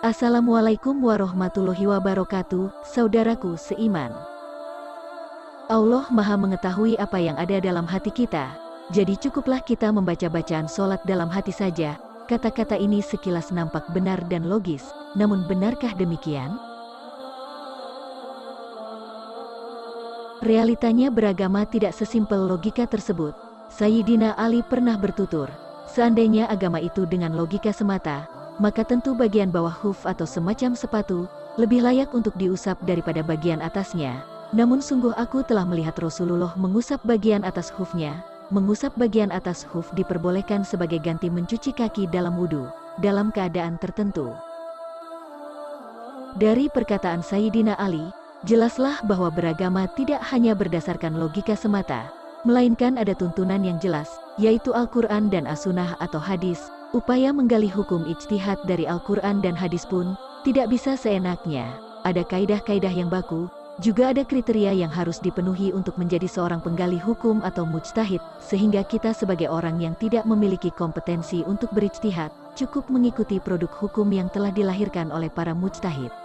Assalamualaikum warahmatullahi wabarakatuh, saudaraku seiman. Allah Maha mengetahui apa yang ada dalam hati kita, jadi cukuplah kita membaca bacaan sholat dalam hati saja. Kata-kata ini sekilas nampak benar dan logis, namun benarkah demikian? Realitanya beragama tidak sesimpel logika tersebut. Sayyidina Ali pernah bertutur, seandainya agama itu dengan logika semata, maka tentu bagian bawah huf atau semacam sepatu lebih layak untuk diusap daripada bagian atasnya. Namun sungguh aku telah melihat Rasulullah mengusap bagian atas hufnya. Mengusap bagian atas huf diperbolehkan sebagai ganti mencuci kaki dalam wudhu, dalam keadaan tertentu. Dari perkataan Sayyidina Ali, jelaslah bahwa beragama tidak hanya berdasarkan logika semata, melainkan ada tuntunan yang jelas, yaitu Al-Quran dan As-Sunnah atau hadis. Upaya menggali hukum ijtihad dari Al-Quran dan hadis pun tidak bisa seenaknya. Ada kaidah-kaidah yang baku, juga ada kriteria yang harus dipenuhi untuk menjadi seorang penggali hukum atau mujtahid, sehingga kita sebagai orang yang tidak memiliki kompetensi untuk berijtihad, cukup mengikuti produk hukum yang telah dilahirkan oleh para mujtahid.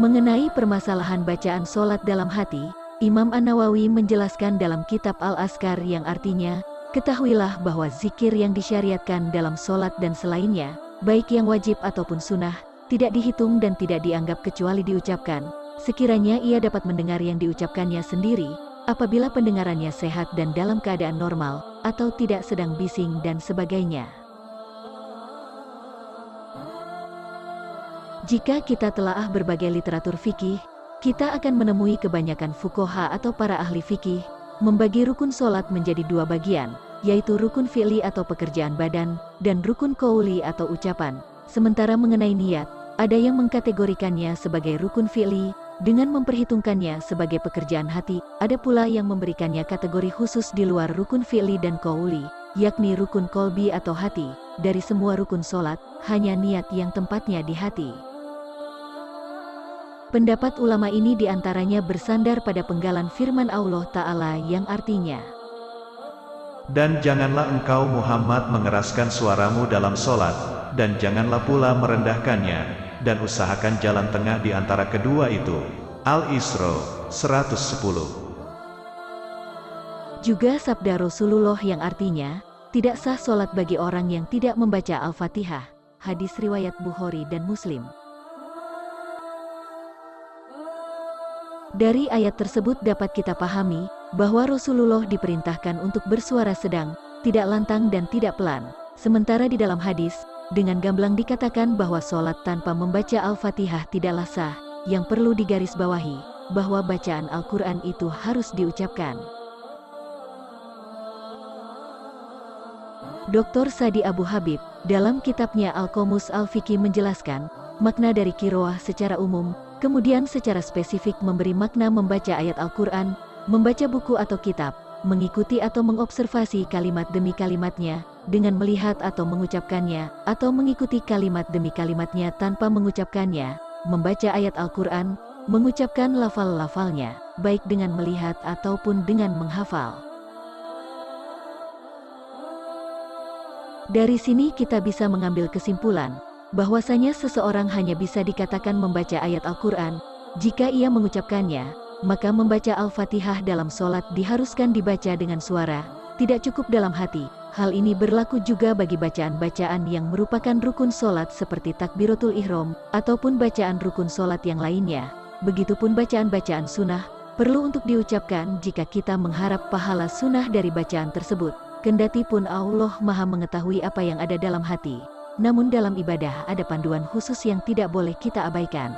Mengenai permasalahan bacaan sholat dalam hati, Imam An-Nawawi menjelaskan dalam kitab Al-Azkar yang artinya, ketahuilah bahwa zikir yang disyariatkan dalam sholat dan selainnya, baik yang wajib ataupun sunnah, tidak dihitung dan tidak dianggap kecuali diucapkan, sekiranya ia dapat mendengar yang diucapkannya sendiri, apabila pendengarannya sehat dan dalam keadaan normal, atau tidak sedang bising dan sebagainya. Jika kita telaah berbagai literatur fikih, kita akan menemui kebanyakan fuqaha atau para ahli fikih membagi rukun sholat menjadi dua bagian, yaitu rukun fi'li atau pekerjaan badan, dan rukun qauli atau ucapan. Sementara mengenai niat, ada yang mengkategorikannya sebagai rukun fi'li, dengan memperhitungkannya sebagai pekerjaan hati, ada pula yang memberikannya kategori khusus di luar rukun fi'li dan qauli, yakni rukun qalbi atau hati. Dari semua rukun sholat, hanya niat yang tempatnya di hati. Pendapat ulama ini diantaranya bersandar pada penggalan firman Allah Ta'ala yang artinya, dan janganlah engkau Muhammad mengeraskan suaramu dalam sholat, dan janganlah pula merendahkannya, dan usahakan jalan tengah di antara kedua itu. Al-Isra 110. Juga sabda Rasulullah yang artinya, tidak sah sholat bagi orang yang tidak membaca Al-Fatihah. Hadis riwayat Bukhari dan Muslim. Dari ayat tersebut dapat kita pahami, bahwa Rasulullah diperintahkan untuk bersuara sedang, tidak lantang dan tidak pelan. Sementara di dalam hadis, dengan gamblang dikatakan bahwa sholat tanpa membaca Al-Fatihah tidaklah sah. Yang perlu digarisbawahi, bahwa bacaan Al-Quran itu harus diucapkan. Dr. Sadi Abu Habib, dalam kitabnya Al-Qomus Al-Fiqih menjelaskan, makna dari qiraah secara umum, kemudian secara spesifik memberi makna membaca ayat Al-Quran, membaca buku atau kitab, mengikuti atau mengobservasi kalimat demi kalimatnya, dengan melihat atau mengucapkannya, atau mengikuti kalimat demi kalimatnya tanpa mengucapkannya, membaca ayat Al-Quran, mengucapkan lafal-lafalnya, baik dengan melihat ataupun dengan menghafal. Dari sini kita bisa mengambil kesimpulan, bahwasanya seseorang hanya bisa dikatakan membaca ayat Al-Quran, jika ia mengucapkannya, maka membaca Al-Fatihah dalam sholat diharuskan dibaca dengan suara, tidak cukup dalam hati. Hal ini berlaku juga bagi bacaan-bacaan yang merupakan rukun sholat seperti takbiratul ihram, ataupun bacaan rukun sholat yang lainnya. Begitupun bacaan-bacaan sunnah, perlu untuk diucapkan jika kita mengharap pahala sunnah dari bacaan tersebut. Kendati pun Allah Maha mengetahui apa yang ada dalam hati. Namun dalam ibadah ada panduan khusus yang tidak boleh kita abaikan.